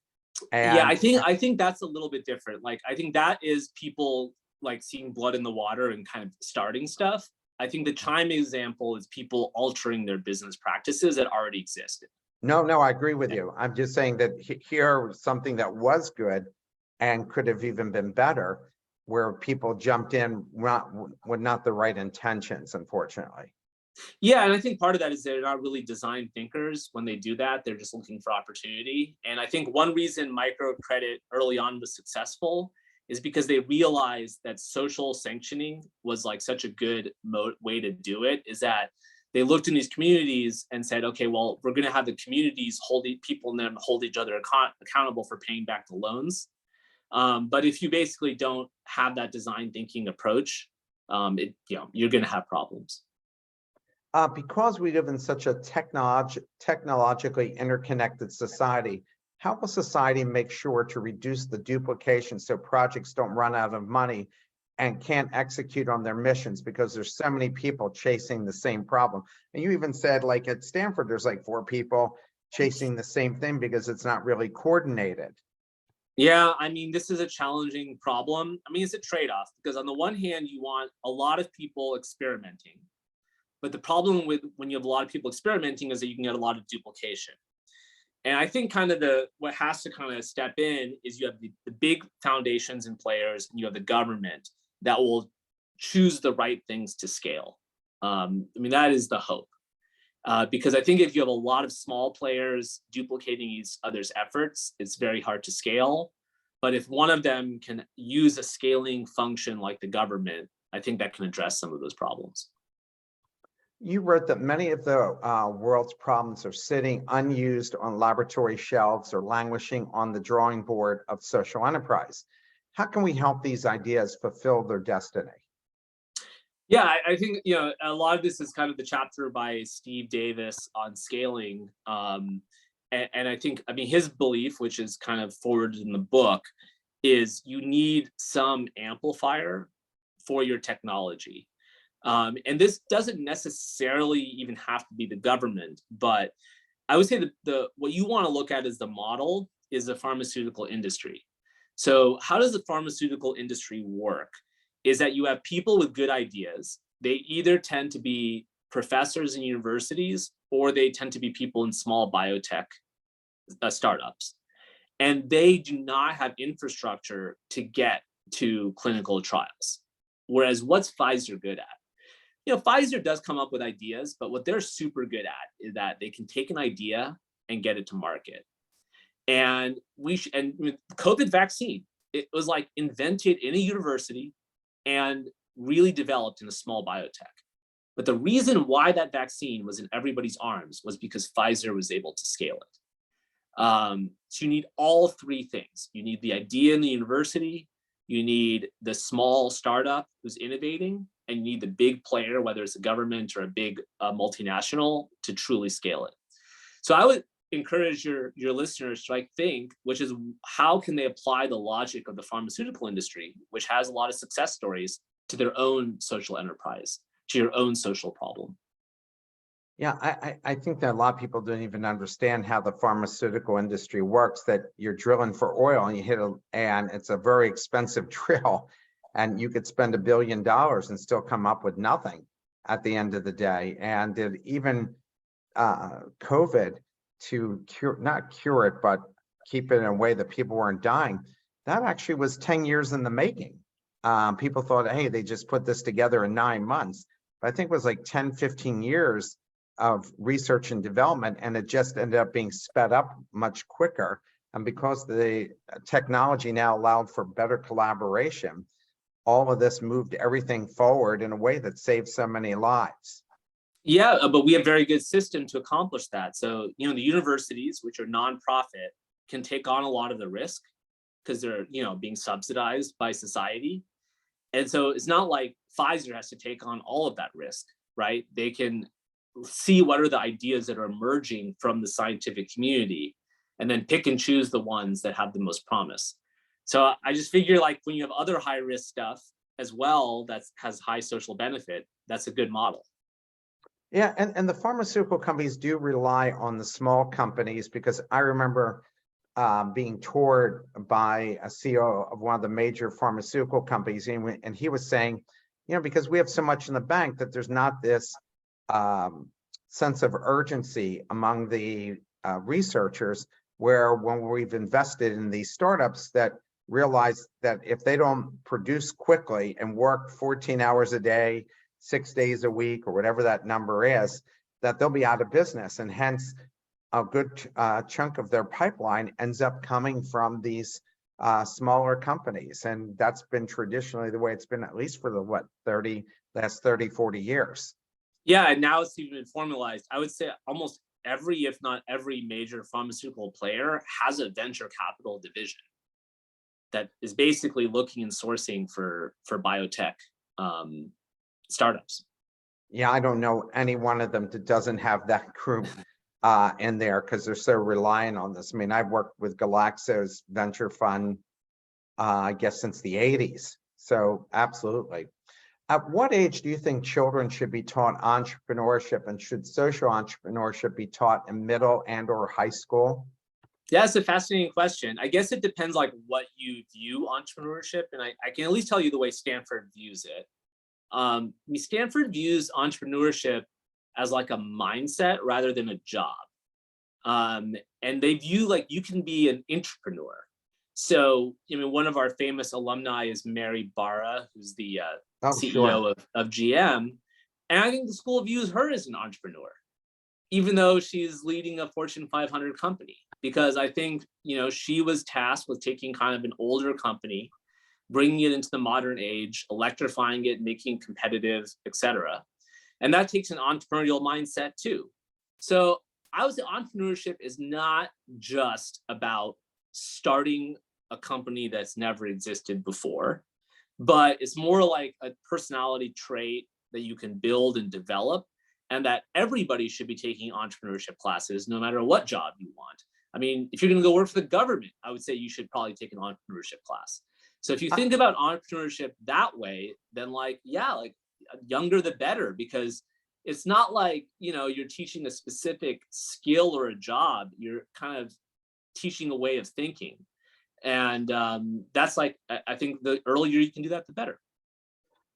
S1: And
S2: yeah, I think that's a little bit different. Like, I think that is people like seeing blood in the water and kind of starting stuff. I think the Chime example is people altering their business practices that already existed.
S1: No, I agree with you. I'm just saying that here was something that was good and could have even been better, where people jumped in with not the right intentions, unfortunately.
S2: Yeah, and I think part of that is they're not really design thinkers when they do that. They're just looking for opportunity. And I think one reason microcredit early on was successful is because they realized that social sanctioning was like such a good way to do it, is that they looked in these communities and said, okay, well, we're going to have the communities hold people in them, hold each other accountable for paying back the loans. But if you basically don't have that design thinking approach, you're going to have problems.
S1: Because we live in such a technologically interconnected society, how will society make sure to reduce the duplication so projects don't run out of money and can't execute on their missions because there's so many people chasing the same problem? And you even said, like at Stanford, there's like 4 people chasing the same thing because it's not really coordinated.
S2: Yeah, I mean, this is a challenging problem. I mean, it's a trade-off because on the one hand, you want a lot of people experimenting. But the problem with when you have a lot of people experimenting is that you can get a lot of duplication. And I think kind of what has to kind of step in is you have the big foundations and players, and you have the government that will choose the right things to scale. I mean, that is the hope. Because I think if you have a lot of small players duplicating each other's efforts, it's very hard to scale. But if one of them can use a scaling function like the government, I think that can address some of those problems.
S1: You wrote that many of the world's problems are sitting unused on laboratory shelves or languishing on the drawing board of social enterprise. How can we help these ideas fulfill their destiny?
S2: Yeah, I think a lot of this is kind of the chapter by Steve Davis on scaling, and I think, I mean, his belief, which is kind of forwarded in the book, is you need some amplifier for your technology. And this doesn't necessarily even have to be the government, but I would say that what you want to look at as the model is the pharmaceutical industry. So how does the pharmaceutical industry work? Is that you have people with good ideas. They either tend to be professors in universities or they tend to be people in small biotech startups. And they do not have infrastructure to get to clinical trials. Whereas what's Pfizer good at? Pfizer does come up with ideas, but what they're super good at is that they can take an idea and get it to market. And with COVID vaccine, it was like invented in a university and really developed in a small biotech. But the reason why that vaccine was in everybody's arms was because Pfizer was able to scale it. So you need all 3 things. You need the idea in the university, you need the small startup who's innovating, and you need the big player, whether it's a government or a big multinational, to truly scale it. So encourage your listeners to like think, which is how can they apply the logic of the pharmaceutical industry, which has a lot of success stories, to their own social enterprise, to your own social problem.
S1: Yeah, I think that a lot of people don't even understand how the pharmaceutical industry works, that you're drilling for oil and you hit and it's a very expensive drill, and you could spend $1 billion and still come up with nothing at the end of the day. And even COVID, to not cure it, but keep it in a way that people weren't dying, that actually was 10 years in the making. People thought, hey, they just put this together in 9 months. But I think it was like 10, 15 years of research and development, and it just ended up being sped up much quicker. And because the technology now allowed for better collaboration, all of this moved everything forward in a way that saved so many lives.
S2: Yeah, but we have very good system to accomplish that. So, you know, the universities, which are nonprofit, can take on a lot of the risk because they're, you know, being subsidized by society. And so it's not like Pfizer has to take on all of that risk, right? They can see what are the ideas that are emerging from the scientific community and then pick and choose the ones that have the most promise. So I just figure, like, when you have other high risk stuff as well that has high social benefit, that's a good model.
S1: Yeah, and the pharmaceutical companies do rely on the small companies, because I remember being toured by a CEO of one of the major pharmaceutical companies, and he was saying, you know, because we have so much in the bank that there's not this sense of urgency among the researchers, where when we've invested in these startups that realize that if they don't produce quickly and work 14 hours a day, 6 days a week, or whatever that number is, that they'll be out of business. And hence a good chunk of their pipeline ends up coming from these smaller companies. And that's been traditionally the way it's been, at least for the last 30, 40 years.
S2: Yeah, and now it's even formalized. I would say almost every, if not every, major pharmaceutical player has a venture capital division that is basically looking and sourcing for biotech startups.
S1: Yeah, I don't know any one of them that doesn't have that group in there, because they're so reliant on this. I mean, I've worked with Glaxo's venture fund, I guess, since the 80s. So absolutely. At what age do you think children should be taught entrepreneurship, and should social entrepreneurship be taught in middle and or high school?
S2: Yeah, it's a fascinating question. I guess it depends like what you view entrepreneurship, and I can at least tell you the way Stanford views it. Stanford views entrepreneurship as like a mindset rather than a job. And they view like you can be an entrepreneur. So, I mean, one of our famous alumni is Mary Barra, who's the CEO
S1: Sure.
S2: of GM. And I think the school views her as an entrepreneur, even though she's leading a Fortune 500 company, because I think, you know, she was tasked with taking kind of an older company, bringing it into the modern age, electrifying it, making it competitive, et cetera. And that takes an entrepreneurial mindset too. So I would say entrepreneurship is not just about starting a company that's never existed before, but it's more like a personality trait that you can build and develop, and that everybody should be taking entrepreneurship classes no matter what job you want. I mean, if you're going to go work for the government, I would say you should probably take an entrepreneurship class. So if you think about entrepreneurship that way, then like, yeah, like younger the better, because it's not like, you know, you're teaching a specific skill or a job. You're kind of teaching a way of thinking. And that's like, I think the earlier you can do that, the better.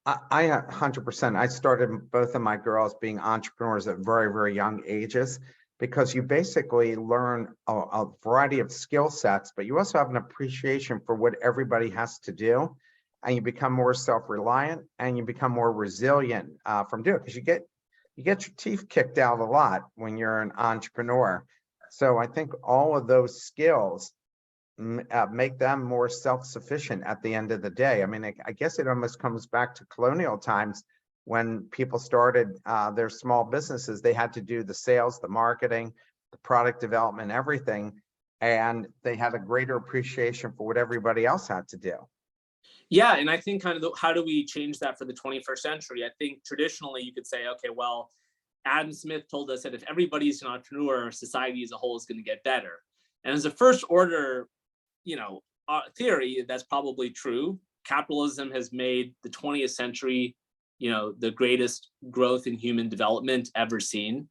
S1: I 100%. I started both of my girls being entrepreneurs at very, very young ages, because you basically learn a variety of skill sets, but you also have an appreciation for what everybody has to do, and you become more self-reliant, and you become more resilient from doing it, because you get your teeth kicked out a lot when you're an entrepreneur. So I think all of those skills make them more self-sufficient at the end of the day. I mean, I guess it almost comes back to colonial times, when people started their small businesses. They had to do the sales, the marketing, the product development, everything, and they had a greater appreciation for what everybody else had to do.
S2: Yeah, and I think kind of how do we change that for the 21st century? I think traditionally you could say, okay, well, Adam Smith told us that if everybody's an entrepreneur, society as a whole is going to get better. And as a first order, theory, that's probably true. Capitalism has made the 20th century, the greatest growth in human development ever seen.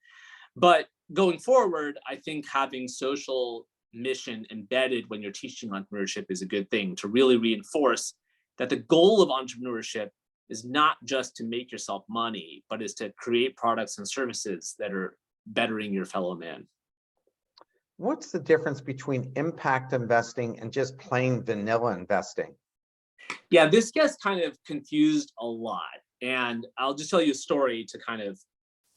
S2: But going forward, I think having social mission embedded when you're teaching entrepreneurship is a good thing, to really reinforce that the goal of entrepreneurship is not just to make yourself money, but is to create products and services that are bettering your fellow man.
S1: What's the difference between impact investing and just plain vanilla investing?
S2: Yeah, this gets kind of confused a lot. And I'll just tell you a story to kind of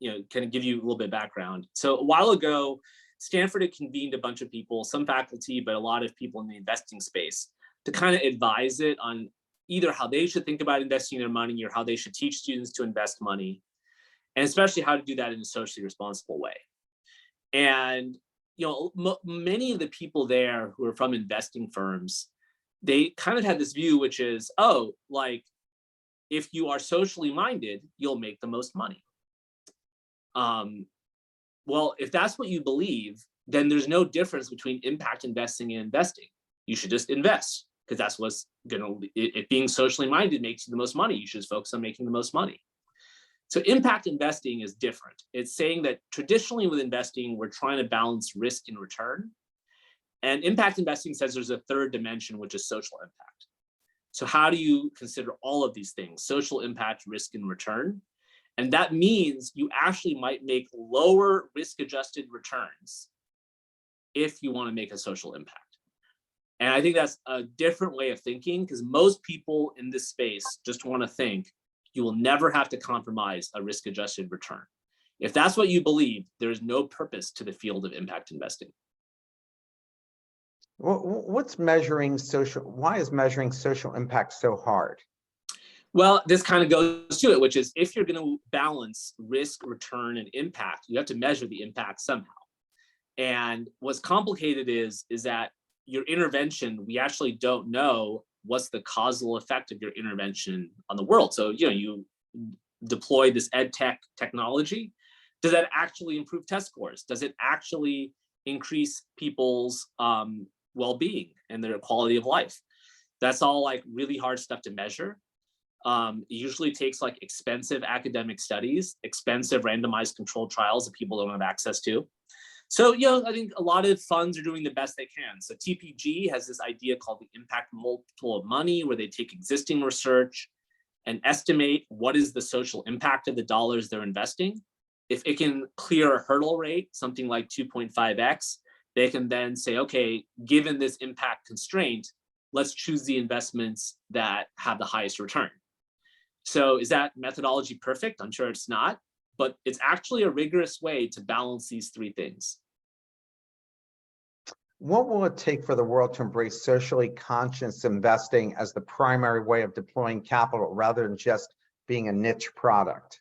S2: give you a little bit of background. So a while ago, Stanford had convened a bunch of people, some faculty, but a lot of people in the investing space, to kind of advise it on either how they should think about investing their money or how they should teach students to invest money, and especially how to do that in a socially responsible way. And many of the people there who are from investing firms, they kind of had this view, which is, if you are socially minded, you'll make the most money. Well, if that's what you believe, then there's no difference between impact investing and investing. You should just invest, because that's what's it being socially minded makes you the most money. You should just focus on making the most money. So impact investing is different. It's saying that traditionally with investing, we're trying to balance risk and return. And impact investing says there's a third dimension, which is social impact. So how do you consider all of these things? Social impact, risk, and return. And that means you actually might make lower risk-adjusted returns if you want to make a social impact. And I think that's a different way of thinking, because most people in this space just want to think you will never have to compromise a risk-adjusted return. If that's what you believe, there is no purpose to the field of impact investing.
S1: Well, what's measuring social? Why is measuring social impact so hard?
S2: Well, this kind of goes to it, which is if you're going to balance risk, return, and impact, you have to measure the impact somehow. And what's complicated is that your intervention, we actually don't know what's the causal effect of your intervention on the world. So, you deploy this ed tech technology. Does that actually improve test scores? Does it actually increase people's well-being and their quality of life? That's all really hard stuff to measure. It usually takes expensive academic studies, expensive randomized controlled trials that people don't have access to. So, I think a lot of funds are doing the best they can. So TPG has this idea called the impact multiple of money, where they take existing research and estimate what is the social impact of the dollars they're investing. If it can clear a hurdle rate, something like 2.5x, they can then say, okay, given this impact constraint, let's choose the investments that have the highest return. So is that methodology perfect? I'm sure it's not, but it's actually a rigorous way to balance these three things.
S1: What will it take for the world to embrace socially conscious investing as the primary way of deploying capital rather than just being a niche product?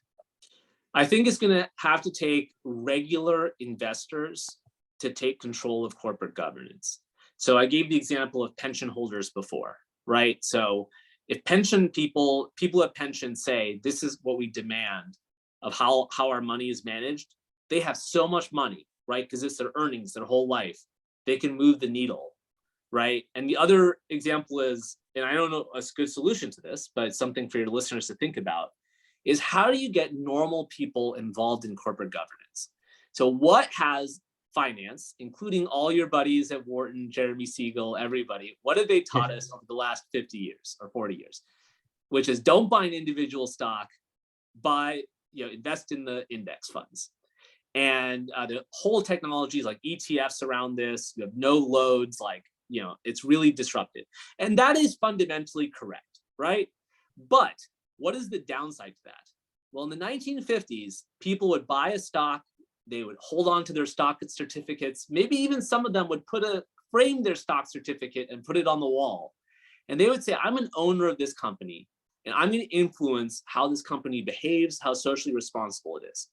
S2: I think it's going to have to take regular investors to take control of corporate governance. So I gave the example of pension holders before, right? So if pension people at pensions say, this is what we demand of how our money is managed, they have so much money, right? Because it's their earnings, their whole life. They can move the needle, right? And the other example is, and I don't know a good solution to this, but it's something for your listeners to think about, is how do you get normal people involved in corporate governance? So what has finance, including all your buddies at Wharton, Jeremy Siegel, everybody, what have they taught us over the last 50 years or 40 years? Which is don't buy an individual stock, invest in the index funds. And the whole technologies like ETFs around this, you have no loads, it's really disruptive. And that is fundamentally correct, right? But what is the downside to that? Well, in the 1950s, people would buy a stock, they would hold on to their stock certificates. Maybe even some of them would frame their stock certificate and put it on the wall. And they would say, I'm an owner of this company, and I'm going to influence how this company behaves, how socially responsible it is.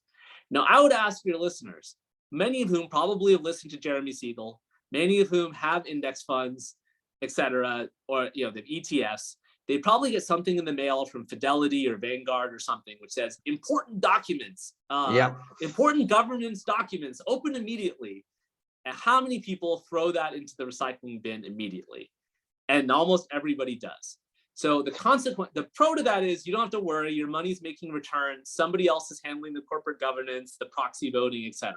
S2: Now, I would ask your listeners, many of whom probably have listened to Jeremy Siegel, many of whom have index funds, et cetera, or they have ETFs. they probably get something in the mail from Fidelity or Vanguard or something, which says important documents,
S1: Yeah.
S2: important governance documents, open immediately. And how many people throw that into the recycling bin immediately? And almost everybody does. So the pro to that is you don't have to worry, your money's making returns, somebody else is handling the corporate governance, the proxy voting, etc.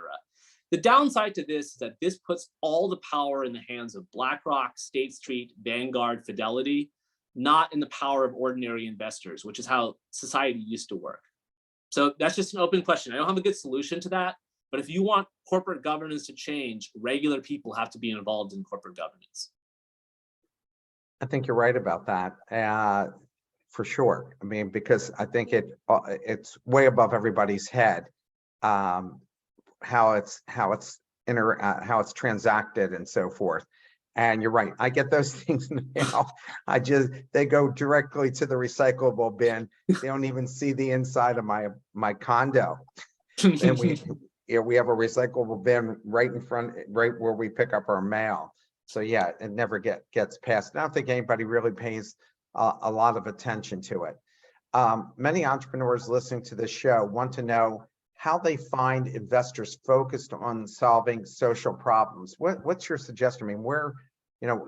S2: The downside to this is that this puts all the power in the hands of BlackRock, State Street, Vanguard, Fidelity, not in the power of ordinary investors, which is how society used to work. So that's just an open question. I don't have a good solution to that, but if you want corporate governance to change, regular people have to be involved in corporate governance.
S1: I think you're right about that, for sure. I mean, because I think it's way above everybody's head, how it's transacted and so forth. And you're right. I get those things in the mail. They go directly to the recyclable bin. They don't even see the inside of my condo. And we have a recyclable bin right in front, right where we pick up our mail. So yeah, it never gets passed. I don't think anybody really pays a lot of attention to it. Many entrepreneurs listening to this show want to know how they find investors focused on solving social problems. What's your suggestion? I mean,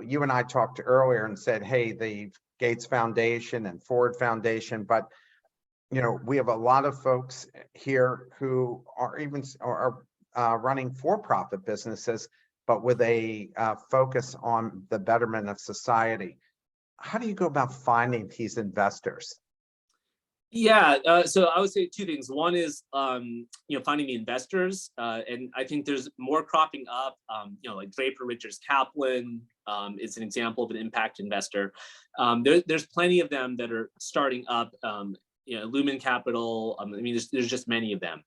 S1: you and I talked earlier and said, hey, the Gates Foundation and Ford Foundation, but we have a lot of folks here who are running for-profit businesses, but with a focus on the betterment of society. How do you go about finding these investors?
S2: Yeah, so I would say two things. One is, finding the investors, and I think there's more cropping up. Like Draper Richards Kaplan is an example of an impact investor. There's plenty of them that are starting up. Lumen Capital. I mean, there's just many of them.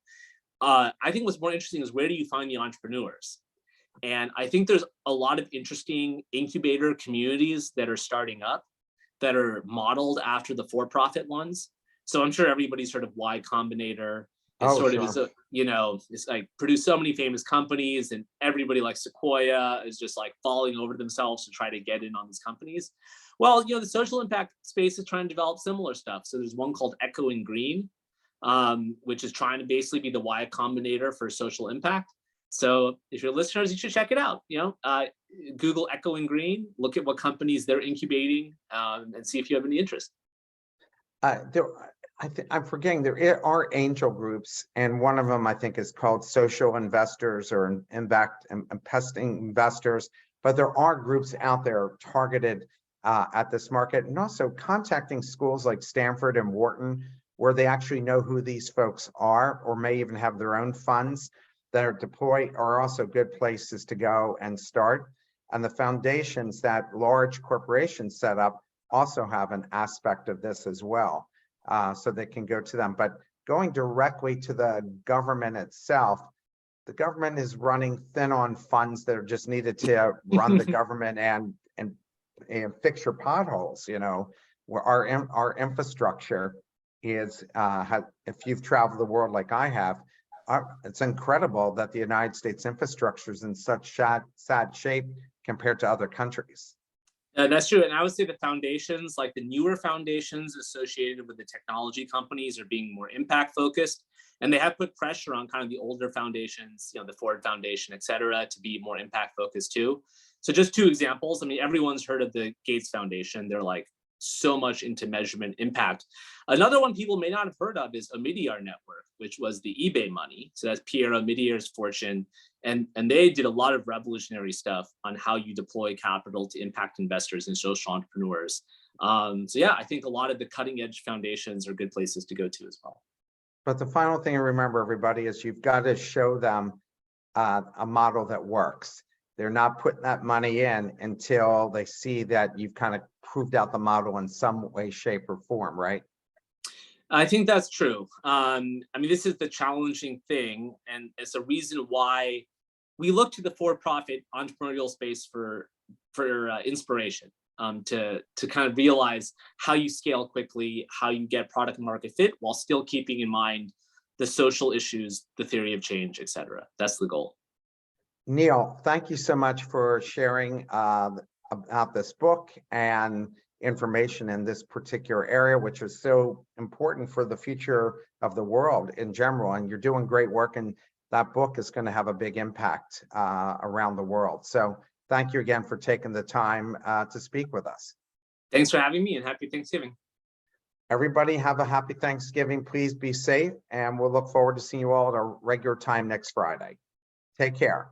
S2: I think what's more interesting is where do you find the entrepreneurs? And I think there's a lot of interesting incubator communities that are starting up that are modeled after the for-profit ones. So I'm sure everybody's heard of Y Combinator. It's like produced so many famous companies, and everybody like Sequoia is just like falling over themselves to try to get in on these companies. Well, the social impact space is trying to develop similar stuff. So there's one called Echoing Green, which is trying to basically be the Y Combinator for social impact. So if you're listeners, you should check it out. Google Echoing Green, look at what companies they're incubating, and see if you have any interest.
S1: I'm forgetting there are angel groups, and one of them I think is called Social Investors or Impact Investing Investors. But there are groups out there targeted at this market, and also contacting schools like Stanford and Wharton, where they actually know who these folks are, or may even have their own funds that are deployed, are also good places to go and start. And the foundations that large corporations set up also have an aspect of this as well, so they can go to them. But going directly to the government itself, the government is running thin on funds that are just needed to run the government and fix your potholes. Where our infrastructure is, if you've traveled the world like I have, it's incredible that the United States infrastructure is in such sad shape compared to other countries.
S2: That's true. And I would say the foundations, like the newer foundations associated with the technology companies, are being more impact focused. And they have put pressure on kind of the older foundations, the Ford Foundation, et cetera, to be more impact focused too. So just two examples. I mean, everyone's heard of the Gates Foundation. They're like so much into measurement impact. Another one people may not have heard of is Omidyar Network, which was the eBay money. So that's Pierre Omidyar's fortune. And they did a lot of revolutionary stuff on how you deploy capital to impact investors and social entrepreneurs. So yeah, I think a lot of the cutting edge foundations are good places to go to as well.
S1: But the final thing to remember, everybody, is you've got to show them a model that works. They're not putting that money in until they see that you've kind of proved out the model in some way, shape, or form, right?
S2: I think that's true. I mean, this is the challenging thing, and it's a reason why we look to the for-profit entrepreneurial space for inspiration, to kind of realize how you scale quickly, how you get product market fit while still keeping in mind the social issues, the theory of change, et cetera. That's the goal.
S1: Neil, thank you so much for sharing about this book. And information in this particular area, which is so important for the future of the world in general. And you're doing great work, and that book is going to have a big impact around the world. So thank you again for taking the time to speak with us.
S2: Thanks for having me, and happy Thanksgiving.
S1: Everybody have a happy Thanksgiving. Please be safe, and we'll look forward to seeing you all at our regular time next Friday. Take care.